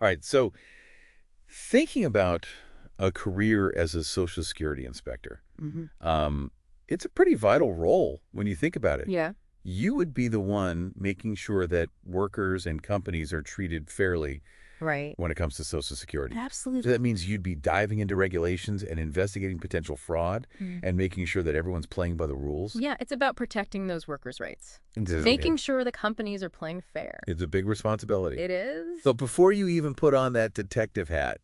All right, so thinking about a career as a Social Security inspector, Hmm. um, it's a pretty vital role when you think about it. Yeah. You would be the one making sure that workers and companies are treated fairly Right. when it comes to Social Security. So Absolutely. that means you'd be diving into regulations and investigating potential fraud Mm. and making sure that everyone's playing by the rules. Yeah, it's about protecting those workers' rights. Okay. Making sure the companies are playing fair. It's a big responsibility. It is? So before you even put on that detective hat,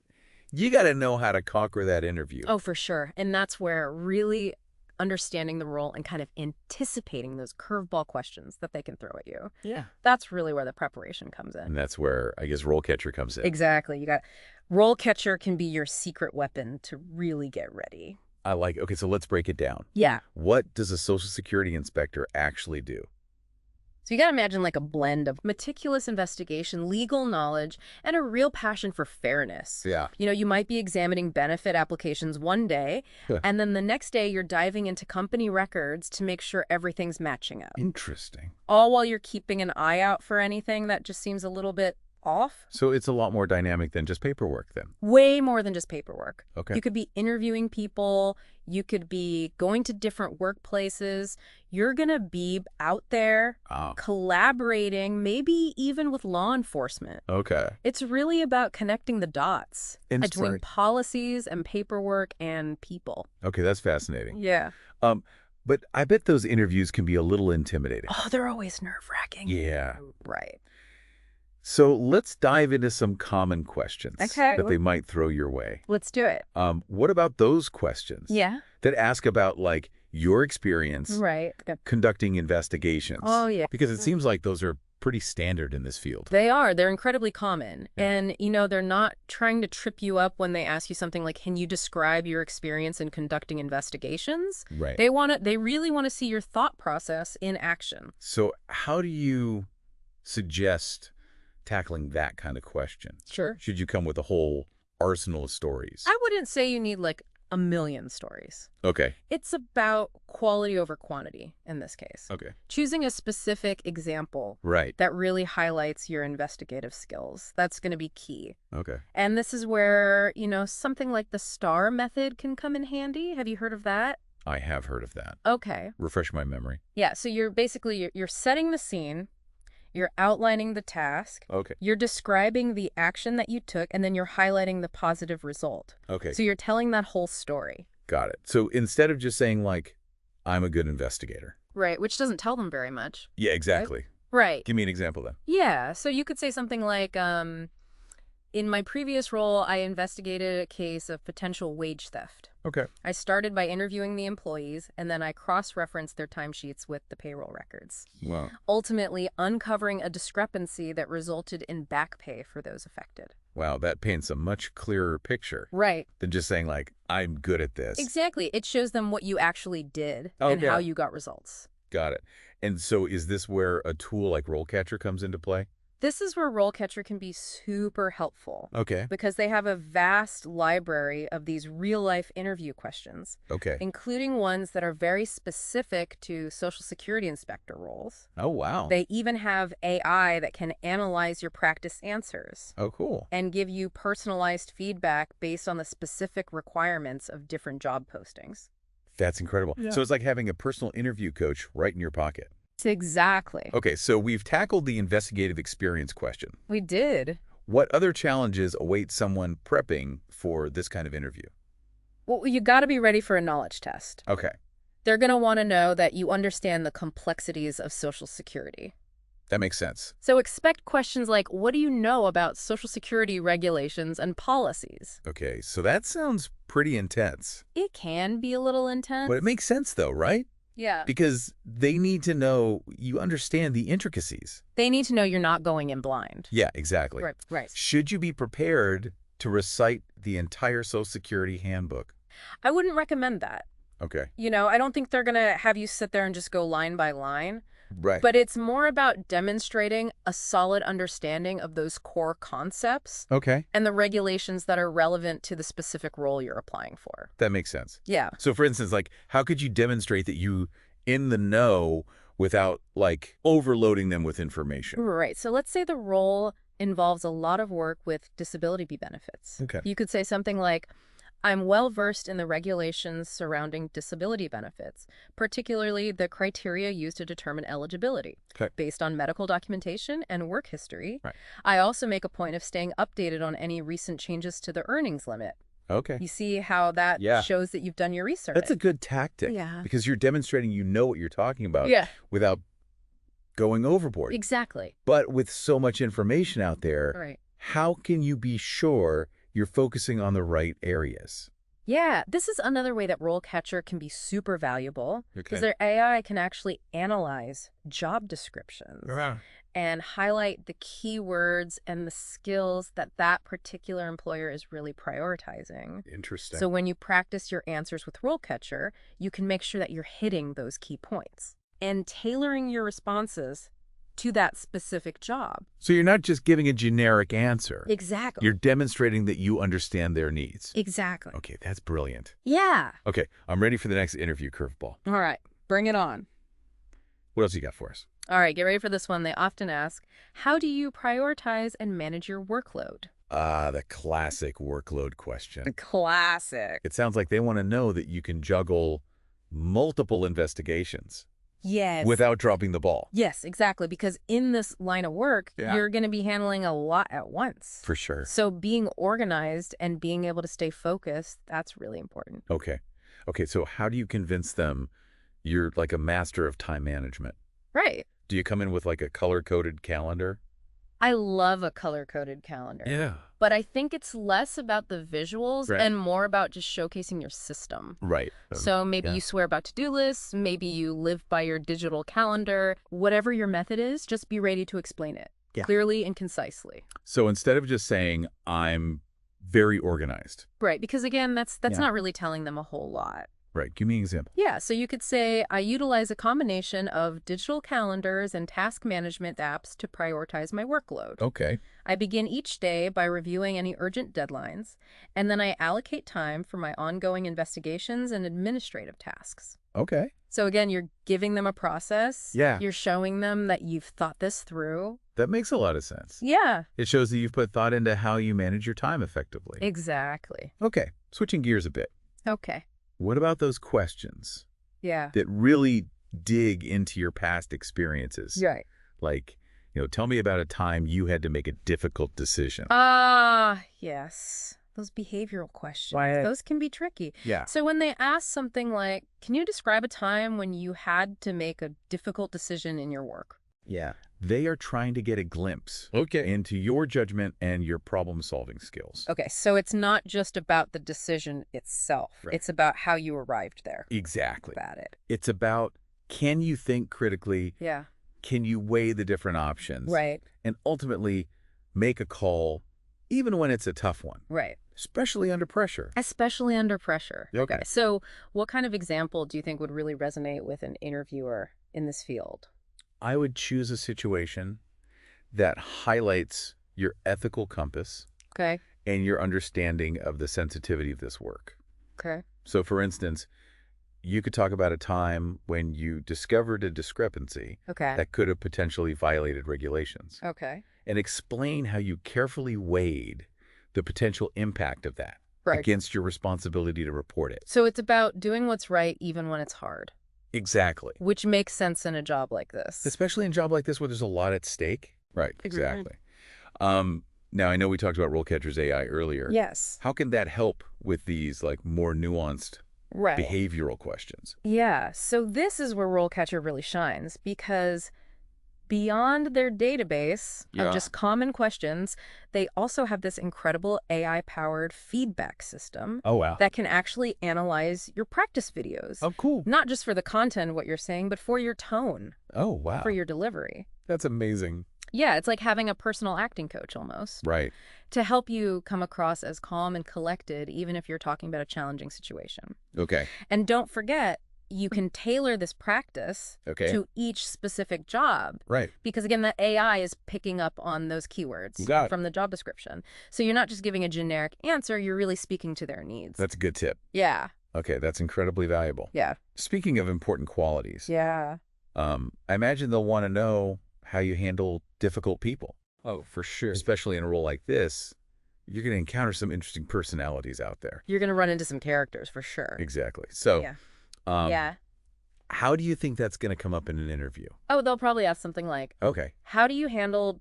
you got to know how to conquer that interview. Oh, for sure. And that's where really understanding the role and kind of anticipating those curveball questions that they can throw at you. Yeah. That's really where the preparation comes in. And that's where, I guess, RoleCatcher comes in. Exactly. You got RoleCatcher can be your secret weapon to really get ready. Okay, so let's break it down. Yeah. What does a Social Security inspector actually do? So you got to imagine like a blend of meticulous investigation, legal knowledge, and a real passion for fairness. Yeah. You might be examining benefit applications one day, Huh. and then the next day you're diving into company records to make sure everything's matching up. Interesting. All while you're keeping an eye out for anything that just seems a little bit off. So it's a lot more dynamic than just paperwork then. Way more than just paperwork. Okay. You could be interviewing people. You could be going to different workplaces. You're going to be out there Oh, collaborating, maybe even with law enforcement. okay. It's really about connecting the dots between Interesting. policies and paperwork and people. Okay, that's fascinating. Yeah. But I bet those interviews can be a little intimidating. Oh, they're always nerve-wracking. Yeah. Right. So let's dive into some common questions Okay. that they might throw your way. Let's do it. What about those questions Yeah. that ask about, like, your experience Right. conducting investigations? Oh, yeah. Because it seems like those are pretty standard in this field. They are. They're incredibly common. Yeah. And, they're not trying to trip you up when they ask you something like, can you describe your experience in conducting investigations? Right. They really want to see your thought process in action. So how do you suggest tackling that kind of question? Sure. Should you come with a whole arsenal of stories? I wouldn't say you need like a million stories. Okay. It's about quality over quantity in this case. Okay. Choosing a specific example Right. that really highlights your investigative skills. That's going to be key. Okay. And this is where, something like the STAR method can come in handy. Have you heard of that? I have heard of that. Okay. Refresh my memory. Yeah, so you're setting the scene, you're outlining the task, Okay. you're describing the action that you took, and then you're highlighting the positive result. Okay. So you're telling that whole story. Got it. So instead of just saying, like, I'm a good investigator. Right, which doesn't tell them very much. Yeah, exactly. Right. Give me an example then. Yeah, so you could say something like, in my previous role, I investigated a case of potential wage theft. Okay. I started by interviewing the employees, and then I cross-referenced their timesheets with the payroll records, Wow. ultimately uncovering a discrepancy that resulted in back pay for those affected. Wow, that paints a much clearer picture Right. than just saying, like, I'm good at this. Exactly. It shows them what you actually did Oh, and yeah. how you got results. Got it. And so is this where a tool like RoleCatcher comes into play? This is where RoleCatcher can be super helpful Okay. because they have a vast library of these real-life interview questions, Okay. including ones that are very specific to Social Security inspector roles. Oh, wow. They even have AI that can analyze your practice answers Oh, cool. and give you personalized feedback based on the specific requirements of different job postings. That's incredible. Yeah. So it's like having a personal interview coach right in your pocket. Exactly. Okay, so we've tackled the investigative experience question. We did. What other challenges await someone prepping for this kind of interview? Well, you got to be ready for a knowledge test. Okay, They're going to want to know that you understand the complexities of Social Security. that makes sense. So expect questions like, what do you know about Social Security regulations and policies? Okay, so that sounds pretty intense. It can be a little intense. But it makes sense though, right? Yeah. Because they need to know you understand the intricacies. They need to know you're not going in blind. Yeah, exactly. Right. Should you be prepared to recite the entire Social Security handbook? I wouldn't recommend that. Okay. I don't think they're going to have you sit there and just go line by line. Right. But it's more about demonstrating a solid understanding of those core concepts Okay, and the regulations that are relevant to the specific role you're applying for. that makes sense. Yeah. So for instance, like, how could you demonstrate that you in the know without, like, overloading them with information? Right. So let's say the role involves a lot of work with disability benefits. Okay. You could say something like, I'm well versed in the regulations surrounding disability benefits, particularly the criteria used to determine eligibility, Okay. based on medical documentation and work history. Right. I also make a point of staying updated on any recent changes to the earnings limit. Okay. You see how that Yeah. shows that you've done your research. That's a good tactic. Yeah. Because you're demonstrating you know what you're talking about Yeah. without going overboard. Exactly. But with so much information out there, Right. how can you be sure you're focusing on the right areas? Yeah, this is another way that RoleCatcher can be super valuable because Okay. their AI can actually analyze job descriptions and highlight the keywords and the skills that that particular employer is really prioritizing. Interesting. So when you practice your answers with RoleCatcher, you can make sure that you're hitting those key points and tailoring your responses to that specific job. So you're not just giving a generic answer. Exactly. You're demonstrating that you understand their needs. Exactly. Okay, that's brilliant. Yeah. Okay, I'm ready for the next interview curveball. All right, bring it on. What else you got for us? All right, get ready for this one. They often ask, how do you prioritize and manage your workload? The classic workload question. Classic. It sounds like they want to know that you can juggle multiple investigations Yes. without dropping the ball. Yes, exactly. Because in this line of work, Yeah. you're going to be handling a lot at once. For sure. So being organized and being able to stay focused, that's really important. Okay. Okay, so how do you convince them you're like a master of time management? Right. Do you come in with like a color-coded calendar? I love a color-coded calendar. Yeah. But I think it's less about the visuals Right. and more about just showcasing your system. Right. So maybe yeah. you swear about to-do lists, maybe you live by your digital calendar. Whatever your method is, just be ready to explain it clearly and concisely. So instead of just saying, I'm very organized. Right, because again, that's Yeah. not really telling them a whole lot. Right. Give me an example. Yeah, so you could say, I utilize a combination of digital calendars and task management apps to prioritize my workload. Okay. I begin each day by reviewing any urgent deadlines, and then I allocate time for my ongoing investigations and administrative tasks. Okay. So again, you're giving them a process. Yeah. You're showing them that you've thought this through. That makes a lot of sense. Yeah, It shows that you've put thought into how you manage your time effectively. exactly. Okay. Switching gears a bit. Okay. What about those questions Yeah. that really dig into your past experiences? Right. Like, tell me about a time you had to make a difficult decision. Yes. Those behavioral questions. Why- Those can be tricky. Yeah. So when they ask something like, can you describe a time when you had to make a difficult decision in your work? Yeah. They are trying to get a glimpse into your judgment and your problem-solving skills. Okay, so it's not just about the decision itself. Right. It's about how you arrived there. Exactly. About it. It's about, can you think critically? Yeah. Can you weigh the different options? Right. And ultimately make a call, even when it's a tough one, Right. especially under pressure. Especially under pressure. Okay. So what kind of example do you think would really resonate with an interviewer in this field? I would choose a situation that highlights your ethical compass Okay. and your understanding of the sensitivity of this work. Okay. So, for instance, you could talk about a time when you discovered a discrepancy Okay. that could have potentially violated regulations Okay. and explain how you carefully weighed the potential impact of that Right. against your responsibility to report it. So it's about doing what's right even when it's hard, Exactly. which makes sense in a job like this. Especially in a job like this where there's a lot at stake. Right, exactly. Now, I know we talked about RoleCatcher's AI earlier. Yes. How can that help with these more nuanced Right. behavioral questions? Yeah. So this is where RoleCatcher really shines because beyond their database Yeah. of just common questions, they also have this incredible AI-powered feedback system Oh, wow. that can actually analyze your practice videos. Oh, cool. Not just for the content of what you're saying, but for your tone, Oh, wow. for your delivery. That's amazing. Yeah, it's like having a personal acting coach almost Right. to help you come across as calm and collected, even if you're talking about a challenging situation. Okay. And don't forget, you can tailor this practice Okay. to each specific job. Right. Because again, the AI is picking up on those keywords Got it. from the job description. So you're not just giving a generic answer, you're really speaking to their needs. That's a good tip. Yeah. Okay, that's incredibly valuable. Yeah. Speaking of important qualities, Yeah. I imagine they'll want to know how you handle difficult people. Oh, for sure. Especially in a role like this, you're going to encounter some interesting personalities out there. You're going to run into some characters for sure. Exactly. So, Yeah. yeah. How do you think that's going to come up in an interview? Oh, they'll probably ask something like, okay, how do you handle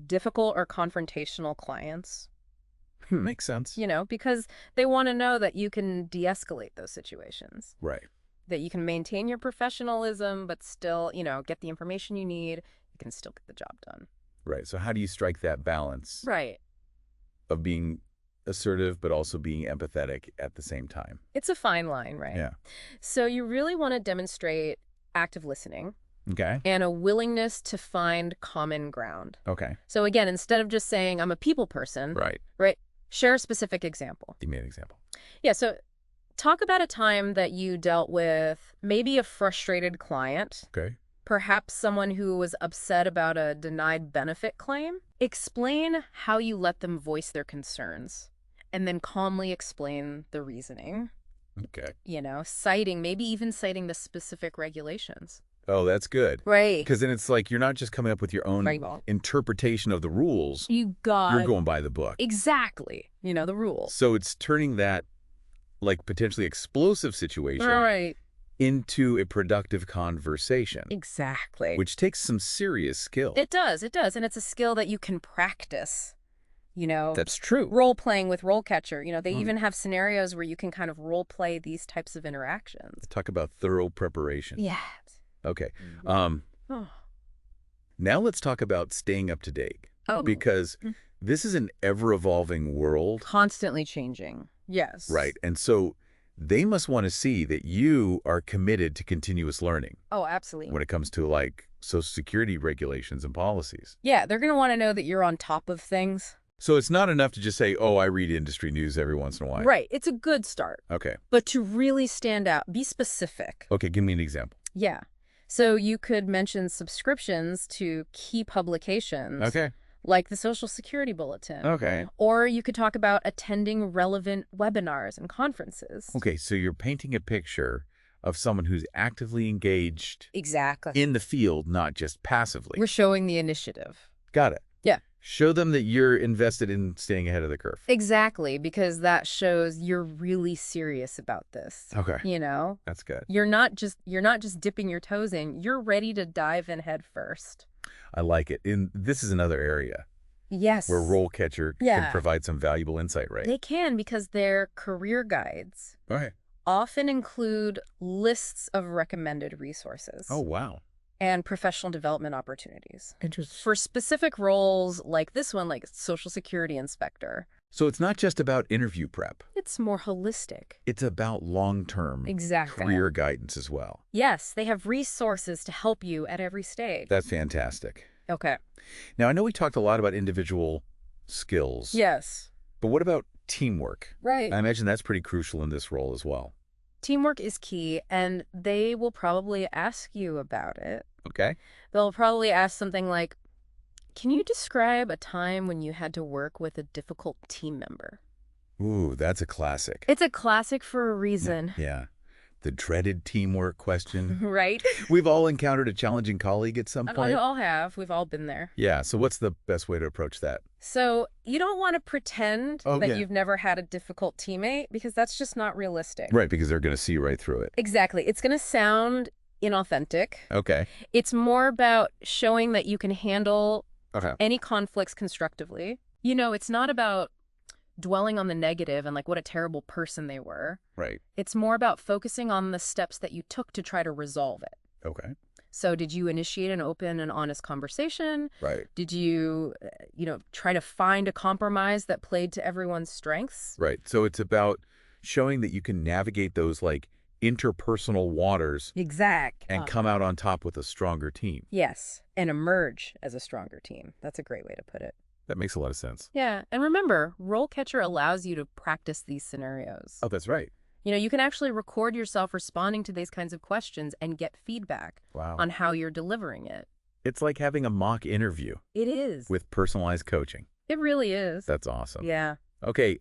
difficult or confrontational clients? Makes sense. Because they want to know that you can de-escalate those situations. Right. That you can maintain your professionalism, but still, get the information you need. You can still get the job done. Right. So how do you strike that balance? Right. Of being assertive, but also being empathetic at the same time? It's a fine line, right? Yeah. So you really want to demonstrate active listening. Okay. And a willingness to find common ground. Okay. So again, instead of just saying, I'm a people person. Right. Share a specific example. Give me an example. Yeah, so talk about a time that you dealt with maybe a frustrated client. Okay. Perhaps someone who was upset about a denied benefit claim. Explain how you let them voice their concerns and then calmly explain the reasoning. Okay. Maybe even citing the specific regulations. Oh, that's good. Right. Because then it's like you're not just coming up with your own interpretation of the rules. You're going by the book. Exactly. The rules. So it's turning that potentially explosive situation into a productive conversation. Exactly. Which takes some serious skill. It does. And it's a skill that you can practice. That's true. Role-playing with RoleCatcher. They even have scenarios where you can kind of role-play these types of interactions. Talk about thorough preparation. Yeah. Okay. Now let's talk about staying up to date. Oh. Because this is an ever-evolving world. Constantly changing. Yes. Right. And so they must want to see that you are committed to continuous learning. Oh, absolutely. When it comes to Social Security regulations and policies. Yeah, they're going to want to know that you're on top of things. So it's not enough to just say, oh, I read industry news every once in a while. Right. It's a good start. Okay. But to really stand out, be specific. Okay, give me an example. Yeah. So you could mention subscriptions to key publications. Okay. Like the Social Security Bulletin. Okay. Or you could talk about attending relevant webinars and conferences. Okay, so you're painting a picture of someone who's actively engaged Exactly. in the field, not just passively. We're showing the initiative. Got it. Yeah. Show them that you're invested in staying ahead of the curve. Exactly, because that shows you're really serious about this. Okay. That's good. You're not just dipping your toes in. You're ready to dive in head first. I like it. This is another area. Yes. Where RoleCatcher can provide some valuable insight, right? They can, because their career guides often include lists of recommended resources. Oh, wow. And professional development opportunities. Interesting. For specific roles like this one, like Social Security Inspector. So it's not just about interview prep. It's more holistic. It's about long-term career guidance as well. Yes, they have resources to help you at every stage. That's fantastic. Okay. Now, I know we talked a lot about individual skills. Yes. But what about teamwork? Right. I imagine that's pretty crucial in this role as well. Teamwork is key, and they will probably ask you about it. Okay. They'll probably ask something like, can you describe a time when you had to work with a difficult team member? Ooh, that's a classic. It's a classic for a reason. Yeah. The dreaded teamwork question. Right? We've all encountered a challenging colleague at some point. We all have. We've all been there. Yeah. So what's the best way to approach that? So you don't want to pretend that you've never had a difficult teammate, because that's just not realistic. Right, because they're going to see right through it. Exactly. It's going to sound inauthentic. Okay. It's more about showing that you can handle any conflicts constructively. It's not about dwelling on the negative and what a terrible person they were. Right. It's more about focusing on the steps that you took to try to resolve it. Okay. So did you initiate an open and honest conversation? Right. Did you, try to find a compromise that played to everyone's strengths? Right. So it's about showing that you can navigate those interpersonal waters. And come out on top with a stronger team. Yes. And emerge as a stronger team. That's a great way to put it. That makes a lot of sense. Yeah. And remember, RoleCatcher allows you to practice these scenarios. Oh, that's right. You can actually record yourself responding to these kinds of questions and get feedback on how you're delivering it. It's like having a mock interview. It is. With personalized coaching. It really is. That's awesome. Yeah. Okay,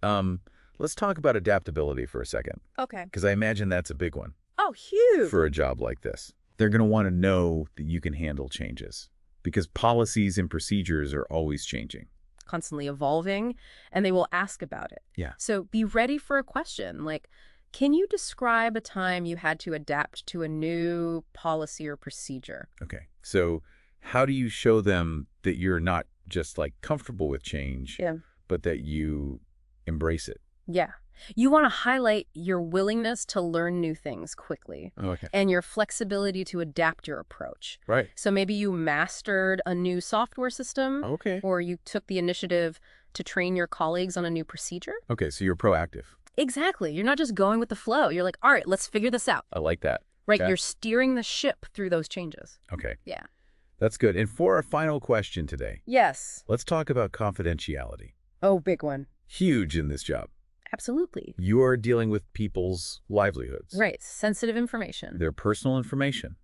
let's talk about adaptability for a second. Okay. Because I imagine that's a big one. Oh, huge. For a job like this. They're going to want to know that you can handle changes. because policies and procedures are always changing. Constantly evolving, and they will ask about it. Yeah. So be ready for a question like, can you describe a time you had to adapt to a new policy or procedure? Okay. So how do you show them that you're not just like comfortable with change, but that you embrace it? Yeah. You want to highlight your willingness to learn new things quickly and your flexibility to adapt your approach. Right. So maybe you mastered a new software system or you took the initiative to train your colleagues on a new procedure. Okay, so you're proactive. Exactly. You're not just going with the flow. You're like, all right, let's figure this out. I like that. Right. Okay. You're steering the ship through those changes. Okay. Yeah. That's good. And for our final question today. Yes. Let's talk about confidentiality. Oh, big one. Huge in this job. Absolutely. You are dealing with people's livelihoods. Right. Sensitive information. Their personal information.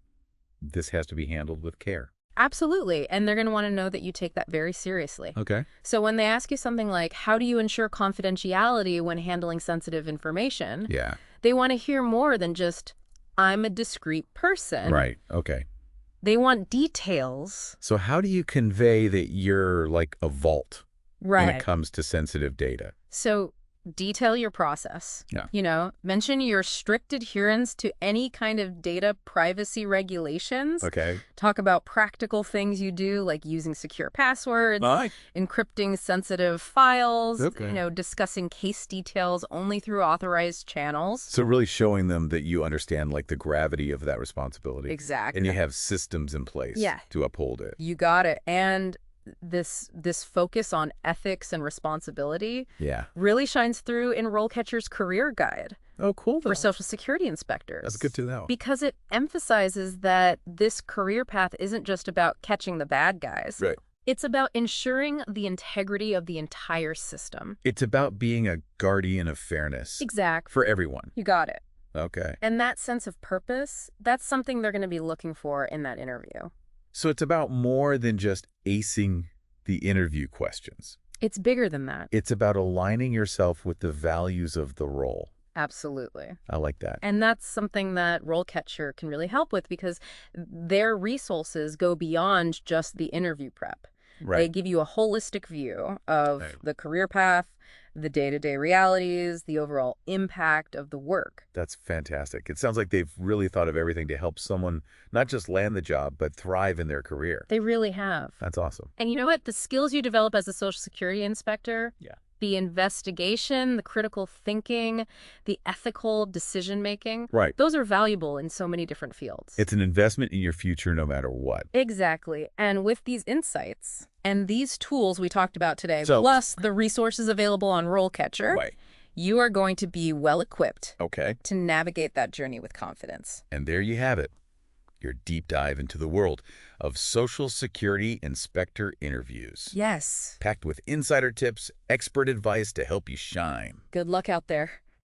This has to be handled with care. Absolutely. And they're going to want to know that you take that very seriously. Okay. So when they ask you something like, how do you ensure confidentiality when handling sensitive information? Yeah. They want to hear more than just, I'm a discreet person. Right. Okay. They want details. So how do you convey that you're like a vault when it comes to sensitive data? So detail your process. Yeah. You know, mention your strict adherence to any kind of data privacy regulations. Okay. Talk about practical things you do, like using secure passwords, encrypting sensitive files, you know, discussing case details only through authorized channels. So really showing them that you understand like the gravity of that responsibility. Exactly. And you have systems in place to uphold it. You got it. And this focus on ethics and responsibility really shines through in RoleCatcher's career guide. Oh, cool. For Social Security inspectors. That's good to know. Because it emphasizes that this career path isn't just about catching the bad guys. Right. It's about ensuring the integrity of the entire system. It's about being a guardian of fairness. Exactly. For everyone. You got it. Okay. And that sense of purpose, that's something they're going to be looking for in that interview. So it's about more than just acing the interview questions. It's bigger than that. It's about aligning yourself with the values of the role. Absolutely. I like that. And that's something that RoleCatcher can really help with because their resources go beyond just the interview prep. Right. They give you a holistic view of the career path, the day-to-day realities, the overall impact of the work. That's fantastic. It sounds like they've really thought of everything to help someone not just land the job, but thrive in their career. They really have. That's awesome. And you know what? The skills you develop as a Social Security inspector, the investigation, the critical thinking, the ethical decision-making, those are valuable in so many different fields. It's an investment in your future no matter what. Exactly. And with these insights and these tools we talked about today, plus the resources available on RoleCatcher, you are going to be well-equipped to navigate that journey with confidence. And there you have it, your deep dive into the world of Social Security inspector interviews. Yes. Packed with insider tips, expert advice to help you shine. Good luck out there.